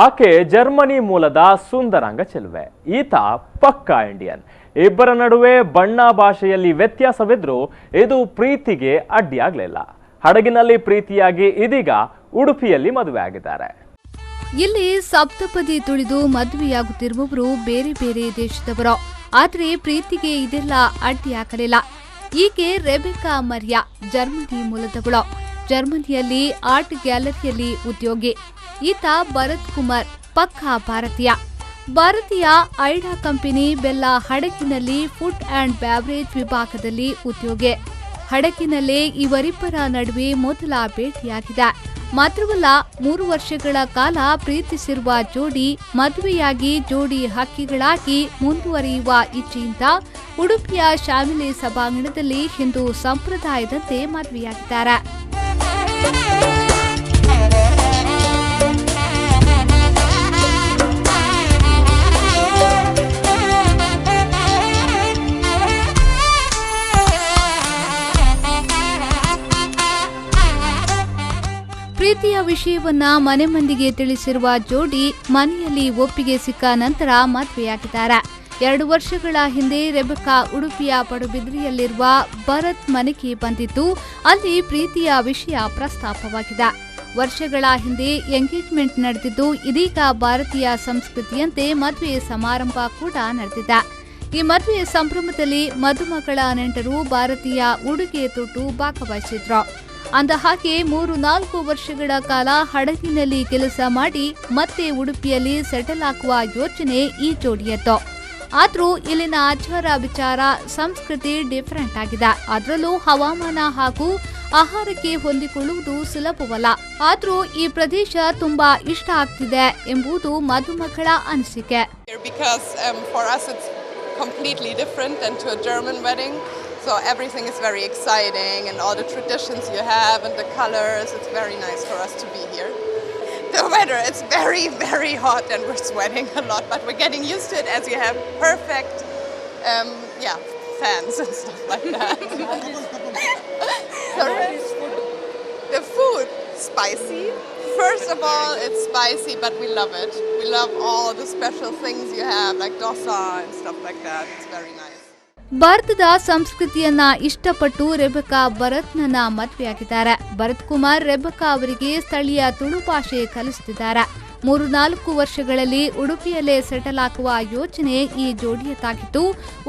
ಆಕೆ ಜರ್ಮನಿ ಮೂಲದ ಸುಂದರಾಂಗ ಚೆಲುವೆ, ಈತ ಪಕ್ಕಾ ಇಂಡಿಯನ್. ಇಬ್ಬರ ನಡುವೆ ಬಣ್ಣ ಭಾಷೆಯಲ್ಲಿ ವ್ಯತ್ಯಾಸವಿದ್ರೂ ಇದು ಪ್ರೀತಿಗೆ ಅಡ್ಡಿಯಾಗಲಿಲ್ಲ. ಹಡಗಿನಲ್ಲಿ ಪ್ರೀತಿಯಾಗಿ ಇದೀಗ ಉಡುಪಿಯಲ್ಲಿ ಮದುವೆ ಆಗಿದ್ದಾರೆ. ಇಲ್ಲಿ ಸಪ್ತಪದಿ ತುಳಿದು ಮದುವೆಯಾಗುತ್ತಿರುವವರು ಬೇರೆ ಬೇರೆ ದೇಶದವರು. ಆದರೆ ಪ್ರೀತಿಗೆ ಇದೆಲ್ಲ ಅಡ್ಡಿಯಾಗಲಿಲ್ಲ. ಈಕೆ ರೆಬೆಕಾ ಮರಿಯಾ ಜರ್ಮನಿ ಮೂಲದವಳು. ಜರ್ಮನಿಯಲ್ಲಿ ಆರ್ಟ್ ಗ್ಯಾಲರಿಯಲ್ಲಿ ಉದ್ಯೋಗಿ. ಈತ ಭರತ್ ಕುಮಾರ್ ಪಕ್ಕಾ ಭಾರತೀಯ ಐಡಾ ಕಂಪನಿ ಬೆಲ್ಲ ಹಡಗಿನಲ್ಲಿ ಫುಡ್ ಅಂಡ್ ಬ್ಯಾವರೇಜ್ ವಿಭಾಗದಲ್ಲಿ ಉದ್ಯೋಗಿ. ಹಡಗಿನಲ್ಲೇ ಇವರಿಬ್ಬರ ನಡುವೆ ಮೊದಲ ಭೇಟಿಯಾಗಿದೆ. ಮಾತ್ರವಲ್ಲ, 3 ವರ್ಷಗಳ ಕಾಲ ಪ್ರೀತಿಸಿರುವ ಜೋಡಿ ಮದುವೆಯಾಗಿ ಜೋಡಿ ಹಕ್ಕಿಗಳಾಗಿ ಮುಂದುವರಿಯುವ ಇಚ್ಛೆಯಿಂದ ಉಡುಪಿಯ ಶಾಮಿಲಿ ಸಭಾಂಗಣದಲ್ಲಿ ಹಿಂದೂ ಸಂಪ್ರದಾಯದಂತೆ ಮದುವೆಯಾಗಿದ್ದಾರೆ. ಪ್ರೀತಿಯ ವಿಷಯವನ್ನ ಮನೆ ಮಂದಿಗೆ ತಿಳಿಸಿರುವ ಜೋಡಿ ಮನೆಯಲ್ಲಿ ಒಪ್ಪಿಗೆ ಸಿಕ್ಕ ನಂತರ ಮದುವೆಯಾಗಿದ್ದಾರೆ. 2 ವರ್ಷಗಳ ಹಿಂದೆ ರೆಬೆಕಾ ಉಡುಪಿಯ ಪಡುಬಿದ್ರಿಯಲ್ಲಿರುವ ಭರತ್ ಮನೆಗೆ ಬಂದಿದ್ದು, ಅಲ್ಲಿ ಪ್ರೀತಿಯ ವಿಷಯ ಪ್ರಸ್ತಾಪವಾಗಿದೆ. ವರ್ಷಗಳ ಹಿಂದೆ ಎಂಗೇಜ್ಮೆಂಟ್ ನಡೆದಿದ್ದು, ಇದೀಗ ಭಾರತೀಯ ಸಂಸ್ಕೃತಿಯಂತೆ ಮದುವೆ ಸಮಾರಂಭ ಕೂಡ ನಡೆದಿದೆ. ಈ ಮದುವೆ ಸಂಭ್ರಮದಲ್ಲಿ ಮದುಮಗಳ ನೆಂಟರು ಭಾರತೀಯ ಉಡುಗೆ ತೊಟ್ಟು ಭಾಗವಹಿಸಿದ್ರು. ಅಂದ ಹಾಗೆ 3-4 ವರ್ಷಗಳ ಕಾಲ ಹಡಗಿನಲ್ಲಿ ಕೆಲಸ ಮಾಡಿ ಮತ್ತೆ ಉಡುಪಿಯಲ್ಲಿ ಸೆಟಲ್ ಆಗುವ ಯೋಚನೆ ಈ ಜೋಡಿಯದ್ದು. ಆದ್ರೂ ಇಲ್ಲಿನ ಆಚಾರ ವಿಚಾರ ಸಂಸ್ಕೃತಿ ಡಿಫರೆಂಟ್ ಆಗಿದೆ. ಅದರಲ್ಲೂ ಹವಾಮಾನ ಹಾಗೂ ಆಹಾರಕ್ಕೆ ಹೊಂದಿಕೊಳ್ಳುವುದು ಸುಲಭವಲ್ಲ. ಆದ್ರೂ ಈ ಪ್ರದೇಶ ತುಂಬಾ ಇಷ್ಟ ಆಗ್ತಿದೆ ಎಂಬುದು ಮದುಮಗಳ ಅನಿಸಿಕೆ. Completely different than to a German wedding, so everything is very exciting and all the traditions you have and the colors, it's very nice for us to be here. The weather, it's very, very hot and we're sweating a lot, but we're getting used to it as you have perfect fans and stuff like that. Sorry? The food, spicy. First of all, it's spicy, but we love it. We love all the special things you have, like dosa and stuff like that. It's very nice. ಭಾರತದ ಸಂಸ್ಕೃತಿಯನ್ನ ಇಷ್ಟಪಟ್ಟು Rebecca ಭರತ್ನನ್ನ ಮದುವೆಯಾಗಿದ್ದಾರೆ. Bharat Kumar Rebecca ಅವರಿಗೆ ಸ್ಥಳೀಯ ತುಳು ಭಾಷೆ ಕಲಿಸುತ್ತಿದ್ದಾರೆ. 3-4 ವರ್ಷಗಳಲ್ಲಿ ಉಡುಪಿಯಲ್ಲೇ settle ಆಗುವ ಯೋಚನೆ ಈ ಜೋಡಿಯದ್ದಾಗಿದ್ದು,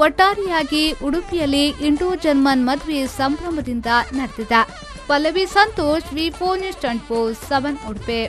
ಒಟ್ಟಾರೆಯಾಗಿ ಉಡುಪಿಯಲ್ಲಿ ಇಂಡೋ ಜರ್ಮನ್ ಮದುವೆ ಸಂಭ್ರಮದಿಂದ ನಡೆದಿದೆ. ಪಲ್ಲವಿ ಸಂತೋಷ್, ವಿ4 ನ್ಯೂಸ್ 24/7 ಉಡುಪಿ.